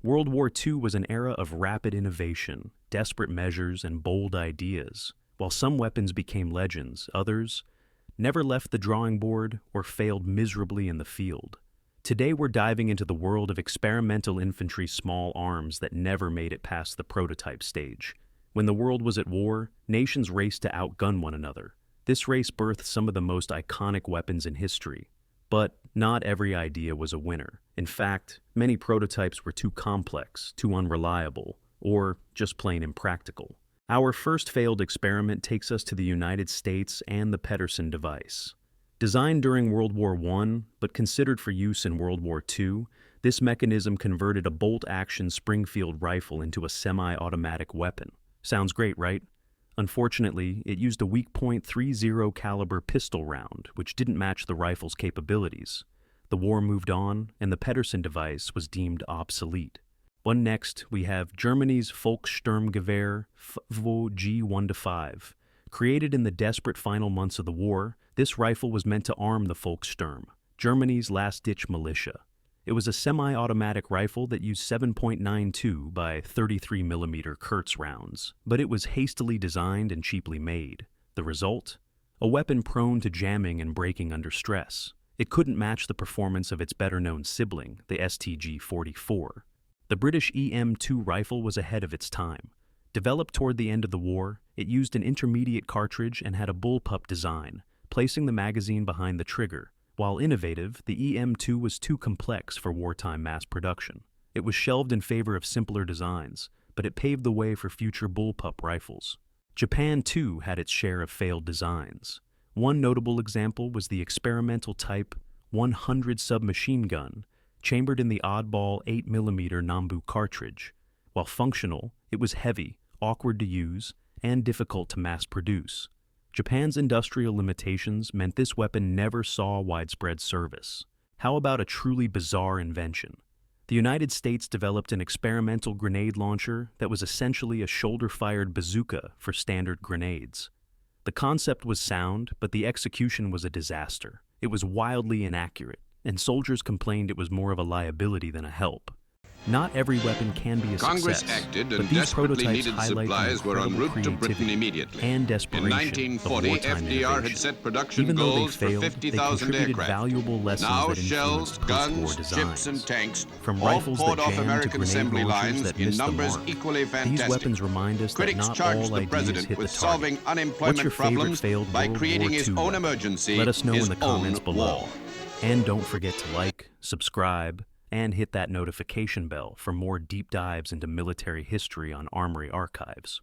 World War II was an era of rapid innovation, desperate measures, and bold ideas. While some weapons became legends, others never left the drawing board or failed miserably in the field. Today we're diving into the world of experimental infantry small arms that never made it past the prototype stage. When the world was at war, nations raced to outgun one another. This race birthed some of the most iconic weapons in history. But not every idea was a winner. In fact, many prototypes were too complex, too unreliable, or just plain impractical. Our first failed experiment takes us to the United States and the Pedersen device. Designed during World War I, but considered for use in World War II, this mechanism converted a bolt-action Springfield rifle into a semi-automatic weapon. Sounds great, right? Unfortunately, it used a weak .30 caliber pistol round, which didn't match the rifle's capabilities. The war moved on, and the Pedersen device was deemed obsolete. Next, we have Germany's Volkssturmgewehr FVO G1-5. Created in the desperate final months of the war, this rifle was meant to arm the Volkssturm, Germany's last-ditch militia. It was a semi-automatic rifle that used 7.92 by 33mm Kurz rounds, but it was hastily designed and cheaply made. The result? A weapon prone to jamming and breaking under stress. It couldn't match the performance of its better-known sibling, the STG-44. The British EM2 rifle was ahead of its time. Developed toward the end of the war, it used an intermediate cartridge and had a bullpup design, placing the magazine behind the trigger. While innovative, the EM2 was too complex for wartime mass production. It was shelved in favor of simpler designs, but it paved the way for future bullpup rifles. Japan, too, had its share of failed designs. One notable example was the experimental Type 100 submachine gun, chambered in the oddball 8mm Nambu cartridge. While functional, it was heavy, awkward to use, and difficult to mass produce. Japan's industrial limitations meant this weapon never saw widespread service. How about a truly bizarre invention? The United States developed an experimental grenade launcher that was essentially a shoulder-fired bazooka for standard grenades. The concept was sound, but the execution was a disaster. It was wildly inaccurate, and soldiers complained it was more of a liability than a help. Not every weapon can be a Congress success, acted but and these desperately prototypes needed highlight the supplies were en incredible route to Britain creativity immediately. and In desperation of 1940, wartime FDR innovation. had set production Even though they goals for failed, they 50,000 contributed aircraft. valuable lessons Now that shells, influenced post-war guns, designs. ships, and tanks, From all rifles poured that off jammed to American grenade assembly launchers lines that in missed the numbers mark. equally These fantastic. weapons remind us that Critics not charged all the ideas president hit the with target. solving What's unemployment your favorite problems failed by World creating War his II own weapon? emergency, Let us know his in the comments own below. war. And don't forget to like, subscribe, and hit that notification bell for more deep dives into military history on Armory Archives.